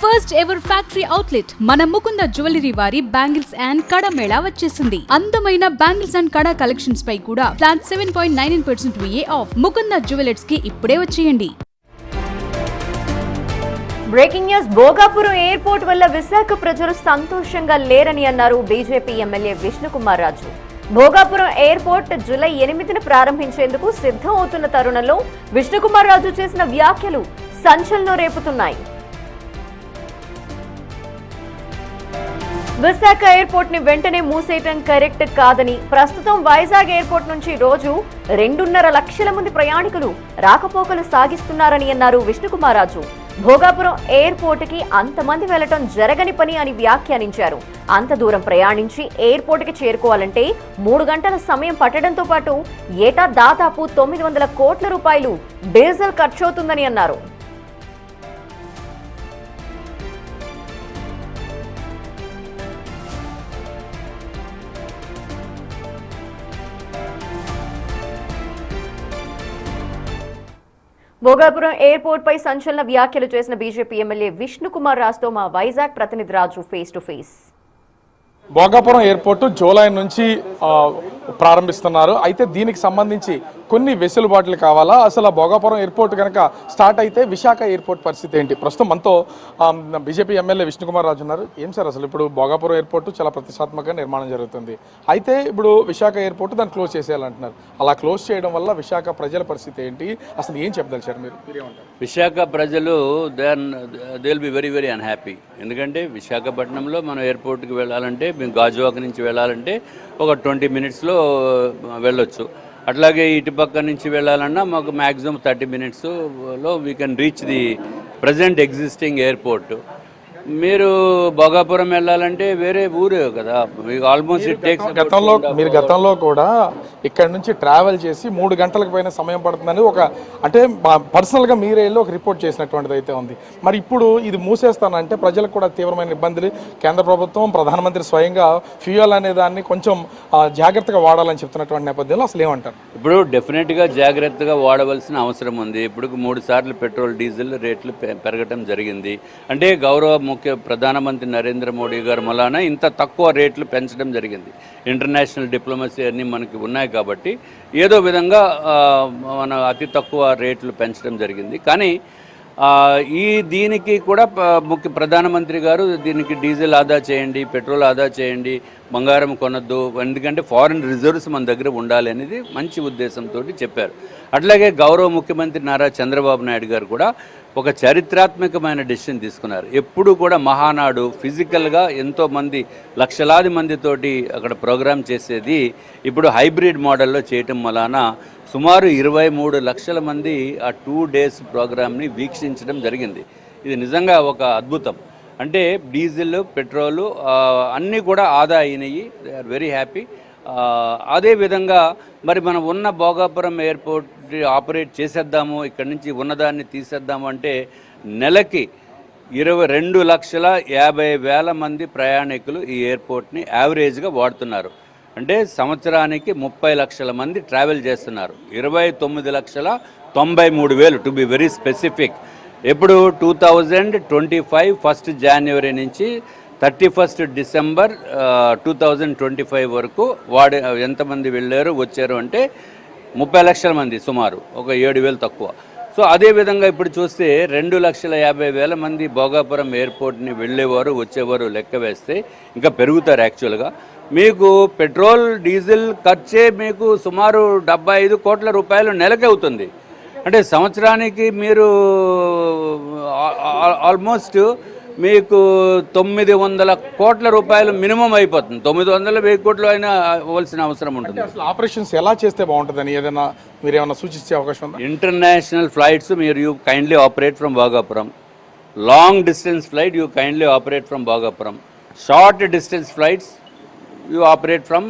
First ever factory outlet మన Mukunda jewellery వారి bangles and కడా మేళా వచ్చేసింది. అందమైన బ్యాంగిల్స్ అండ్ కడా కలెక్షన్స్ పై కూడా flat 7.99% VA of. Mukunda jewellers కి ఇప్పుడే వచ్చేయండి. Breaking news. భోగాపురం ఎయిర్పోర్ట్ వల్ల విశాఖ ప్రజలు సంతోషంగా లేరని అన్నారు BJP MLA Vishnukumar Raju. Bhogapuram airport July 8న ప్రారంభించేందుకు సిద్ధం అవుతున్న తరుణంలో విష్ణుకుమార్ రాజు చేసిన వ్యాఖ్యలు సంచలనం రేపుతున్నాయి. విశాఖ ఎయిర్పోర్ట్ ని వెంటనే మూసేయటం కరెక్ట్ కాదని, ప్రస్తుతం వైజాగ్ ఎయిర్పోర్ట్ నుంచి రోజు 2.5 లక్షల మంది ప్రయాణికులు రాకపోకలు సాగిస్తున్నారని అన్నారు విష్ణుకుమార్ రాజు. భోగాపురం ఎయిర్పోర్ట్ కి అంతమంది వెళ్లటం జరగని పని అని వ్యాఖ్యానించారు. అంత దూరం ప్రయాణించి ఎయిర్పోర్ట్ కి చేరుకోవాలంటే 3 గంటల సమయం పట్టడంతో పాటు ఏటా దాదాపు 900 కోట్ల రూపాయలు డీజిల్ ఖర్చవుతుందని అన్నారు. భోగాపురం ఎయిర్పోర్ట్ పై సంచలన వ్యాఖ్యలు చేసిన బీజేపీ ఎమ్మెల్యే విష్ణుకుమార్ రాజుతో మా వైజాగ్ ప్రతినిధి Raju face to face. Bhogapuram airport July నుంచి ప్రారంభిస్తున్నారు. అయితే దీనికి సంబంధించి కొన్ని వెసులుబాట్లు కావాలా? అసలు భోగాపురం ఎయిర్పోర్ట్ కనుక స్టార్ట్ అయితే విశాఖ ఎయిర్పోర్ట్ పరిస్థితి ఏంటి? ప్రస్తుతం మనతో బీజేపీ ఎమ్మెల్యే విష్ణుకుమార్ రాజు ఉన్నారు. ఏం సార్, అసలు ఇప్పుడు భోగాపురం ఎయిర్పోర్టు చాలా ప్రతిష్టాత్మకంగా నిర్మాణం జరుగుతుంది. అయితే ఇప్పుడు విశాఖ ఎయిర్పోర్ట్ దాన్ని క్లోజ్ చేసేయాలంటున్నారు. అలా క్లోజ్ చేయడం వల్ల విశాఖ ప్రజల పరిస్థితి ఏంటి? అసలు ఏం చెప్పదలిచారు మీరు? విశాఖ ప్రజలు they will be very very unhappy. ఎందుకంటే విశాఖపట్నంలో మనం ఎయిర్పోర్ట్కి వెళ్ళాలంటే, మేము గాజువాక నుంచి వెళ్ళాలంటే ఒక 20 మినిట్స్లో వెళ్ళొచ్చు. అట్లాగే ఇటుపక్క నుంచి వెళ్ళాలన్నా మాకు మ్యాక్సిమం 30 మినిట్స్లో we can reach the present existing airport. మీరు భోగాపురం వెళ్ళాలంటే వేరే ఊరే కదా, మీకు ఆల్మోస్ట్ ఇట్ టేక్స్. మీరు గతంలో కూడా ఇక్కడ నుంచి ట్రావెల్ చేసి 3 గంటలకు పైన సమయం పడుతుందని అంటే పర్సనల్గా మీరే వెళ్ళి ఒక రిపోర్ట్ చేసినటువంటిది అయితే ఉంది. మరి ఇప్పుడు ఇది మూసేస్తానంటే ప్రజలకు కూడా తీవ్రమైన ఇబ్బందులు. కేంద్ర ప్రభుత్వం, ప్రధానమంత్రి స్వయంగా ఫ్యూయల్ అనే దాన్ని కొంచెం జాగ్రత్తగా వాడాలని చెప్తున్నటువంటి నేపథ్యంలో అసలు ఏమంటారు? ఇప్పుడు డెఫినెట్గా జాగ్రత్తగా వాడవలసిన అవసరం ఉంది. ఇప్పుడు 3 సార్లు పెట్రోల్ డీజిల్ రేట్లు పెరగటం జరిగింది. అంటే గౌరవ ప్రధానమంత్రి నరేంద్ర మోడీ గారు మూలాన ఇంత తక్కువ రేట్లు పెంచడం జరిగింది. ఇంటర్నేషనల్ డిప్లొమసీ అన్నీ మనకి ఉన్నాయి కాబట్టి ఏదో విధంగా మన అతి తక్కువ రేట్లు పెంచడం జరిగింది. కానీ దీనికి కూడా ప్రధానమంత్రి గారు దీనికి డీజిల్ ఆదా చేయండి, పెట్రోల్ ఆదా చేయండి, బంగారం కొనద్దు, ఎందుకంటే ఫారిన్ రిజర్వ్స్ మన దగ్గర ఉండాలి అనేది మంచి ఉద్దేశంతో చెప్పారు. అట్లాగే గౌరవ ముఖ్యమంత్రి నారా చంద్రబాబు నాయుడు గారు కూడా ఒక చారిత్రాత్మకమైన డెసిషన్ తీసుకున్నారు. ఎప్పుడు కూడా మహానాడు ఫిజికల్గా ఎంతోమంది లక్షలాది మందితోటి అక్కడ ప్రోగ్రామ్ చేసేది ఇప్పుడు హైబ్రిడ్ మోడల్లో చేయటం వలన సుమారు 23 లక్షల మంది ఆ 2 డేస్ ప్రోగ్రామ్ని వీక్షించడం జరిగింది. ఇది నిజంగా ఒక అద్భుతం. అంటే డీజిల్, పెట్రోలు అన్నీ కూడా ఆదా అయినాయి. They are very happy. అదేవిధంగా మరి మనం ఉన్న భోగాపురం ఎయిర్పోర్ట్ ఆపరేట్ చేసేద్దాము, ఇక్కడి నుంచి ఉన్నదాన్ని తీసేద్దాము అంటే నెలకి 22,50,000 మంది ప్రయాణికులు ఈ ఎయిర్పోర్ట్ని యావరేజ్గా వాడుతున్నారు. అంటే సంవత్సరానికి 30 లక్షల మంది ట్రావెల్ చేస్తున్నారు. 29,93,000 టు బి వెరీ స్పెసిఫిక్. ఎప్పుడు 2025 1 జనవరి నుంచి 31 డిసెంబర్ 2025 వరకు ఎంతమంది వెళ్ళారు వచ్చారు అంటే 30 లక్షల మంది, సుమారు ఒక 7,000 తక్కువ. సో అదేవిధంగా ఇప్పుడు చూస్తే 2,50,000 మంది భోగాపురం ఎయిర్పోర్ట్ని వెళ్ళేవారు వచ్చేవారు లెక్క వేస్తే ఇంకా పెరుగుతారు. యాక్చువల్గా మీకు పెట్రోల్ డీజిల్ ఖర్చే మీకు సుమారు 75 కోట్ల రూపాయలు నెలకి అవుతుంది. అంటే సంవత్సరానికి మీరు ఆల్మోస్ట్ మీకు 900 కోట్ల రూపాయలు మినిమం అయిపోతుంది. 900-1000 కోట్లు అయినా ఇవ్వాల్సిన అవసరం ఉంటుంది. అసలు ఆపరేషన్స్ ఎలా చేస్తే బాగుంటుందని ఏదైనా మీరు ఏమైనా సూచించే అవకాశం ఉందా? ఇంటర్నేషనల్ ఫ్లైట్స్ మీరు you kindly operate from Bhogapuram. Long distance flight you kindly operate from Bhogapuram. Short distance flights you operate from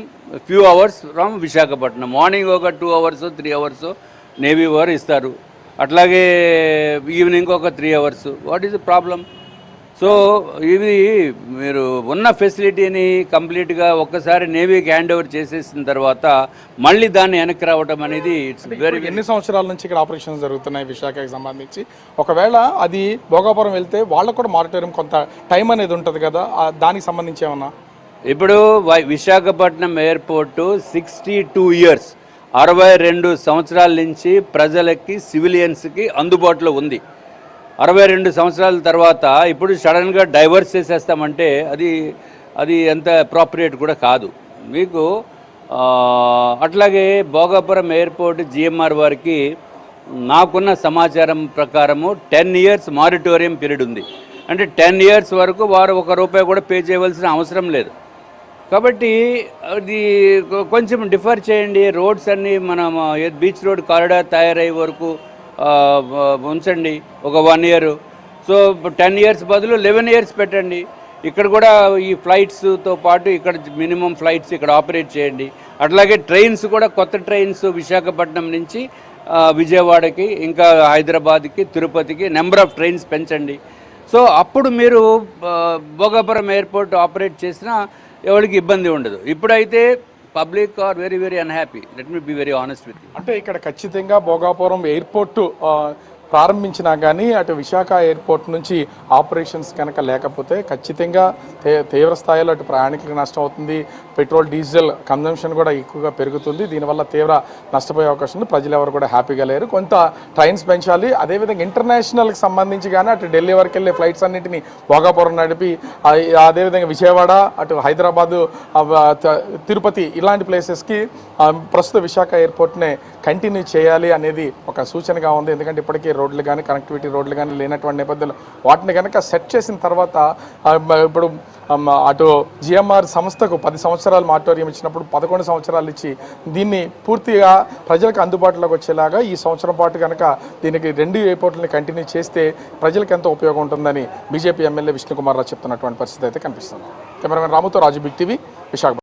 few hours from Visakhapatnam. Morning ఒక 2 అవర్స్ 3 అవర్స్ నేవీ వారు ఇస్తారు. అట్లాగే ఈవినింగ్ ఒక 3 hours. What is the problem? So ఇది మీరు ఉన్న ఫెసిలిటీని కంప్లీట్గా ఒక్కసారి నేవీకి హ్యాండ్ ఓవర్ చేసేసిన తర్వాత మళ్ళీ దాన్ని వెనక్కి రావడం అనేది ఇట్స్ వెరీ ఎన్ని సంవత్సరాల నుంచి ఇక్కడ ఆపరేషన్స్ జరుగుతున్నాయి విశాఖకి సంబంధించి? ఒకవేళ అది భోగాపురం వెళ్తే వాళ్ళకు కూడా మానిటరింగ్ కొంత టైం అనేది ఉంటుంది కదా, దానికి సంబంధించి ఏమన్నా? ఇప్పుడు విశాఖపట్నం ఎయిర్పోర్టు 62 ఇయర్స్ 62 సంవత్సరాల నుంచి ప్రజలకి సివిలియన్స్కి అందుబాటులో ఉంది. 62 సంవత్సరాల తర్వాత ఇప్పుడు సడన్గా డైవర్స్ చేసేస్తామంటే అది ఎంత అప్రాప్రియేట్ కూడా కాదు మీకు. అట్లాగే భోగాపురం ఎయిర్పోర్ట్ జిఎంఆర్ వారికి నాకున్న సమాచారం ప్రకారము 10 ఇయర్స్ మారిటోరియం పీరియడ్ ఉంది. అంటే 10 ఇయర్స్ వరకు వారు ₹1 కూడా పే చేయవలసిన అవసరం లేదు. కాబట్టి అది కొంచెం డిఫర్ చేయండి. రోడ్స్ అన్నీ మనం బీచ్ రోడ్ కారిడార్ తయారయ్యే వరకు ఉంచండి ఒక 1 ఇయర్. సో 10 ఇయర్స్ బదులు 11 ఇయర్స్ పెట్టండి. ఇక్కడ కూడా ఈ ఫ్లైట్స్తో పాటు ఇక్కడ మినిమం ఫ్లైట్స్ ఇక్కడ ఆపరేట్ చేయండి. అట్లాగే ట్రైన్స్ కూడా కొత్త ట్రైన్స్ విశాఖపట్నం నుంచి విజయవాడకి, ఇంకా హైదరాబాద్కి, తిరుపతికి నెంబర్ ఆఫ్ ట్రైన్స్ పెంచండి. సో అప్పుడు మీరు భోగాపురం ఎయిర్పోర్ట్ ఆపరేట్ చేసినా ఎవరికి ఇబ్బంది ఉండదు. ఇప్పుడైతే public are very very unhappy. Let me be very honest with you. అంటే ఇక్కడ ఖచ్చితంగా భోగాపురం ఎయిర్పోర్టు ప్రారంభించినా కానీ అటు విశాఖ ఎయిర్పోర్ట్ నుంచి ఆపరేషన్స్ కనుక లేకపోతే ఖచ్చితంగా తీవ్ర స్థాయిలో అటు ప్రయాణికులకు నష్టం అవుతుంది. పెట్రోల్ డీజిల్ కన్జంప్షన్ కూడా ఎక్కువగా పెరుగుతుంది. దీనివల్ల తీవ్ర నష్టపోయే అవకాశం ఉంది. ప్రజలు ఎవరు కూడా హ్యాపీగా లేరు. కొంత ట్రైన్స్ పెంచాలి. అదేవిధంగా ఇంటర్నేషనల్కి సంబంధించి కానీ అటు ఢిల్లీ వరకు వెళ్ళే ఫ్లైట్స్ అన్నింటినీ భోగాపురం నడిపి, అదేవిధంగా విజయవాడ, అటు హైదరాబాదు, తిరుపతి ఇలాంటి ప్లేసెస్కి ప్రస్తుత విశాఖ ఎయిర్పోర్ట్నే కంటిన్యూ చేయాలి అనేది ఒక సూచనగా ఉంది. ఎందుకంటే ఇప్పటికీ రోడ్లు కానీ కనెక్టివిటీ రోడ్లు కానీ లేనటువంటి నేపథ్యంలో వాటిని కనుక సెట్ చేసిన తర్వాత ఇప్పుడు అటు జిఎంఆర్ సంస్థకు 10 సంవత్సరాలు మారిటోరియం ఇచ్చినప్పుడు 11 సంవత్సరాలు ఇచ్చి దీన్ని పూర్తిగా ప్రజలకు అందుబాటులోకి వచ్చేలాగా ఈ సంవత్సరం పాటు కనుక దీనికి 2 ఎయిర్పోర్ట్లని కంటిన్యూ చేస్తే ప్రజలకు ఎంతో ఉపయోగం ఉంటుందని బీజేపీ ఎమ్మెల్యే విష్ణుకుమార్ రావు చెప్తున్నటువంటి పరిస్థితి అయితే కనిపిస్తుంది. కెమెరామెన్ రాముతో రాజు, బిగ్ టీవీ, విశాఖ.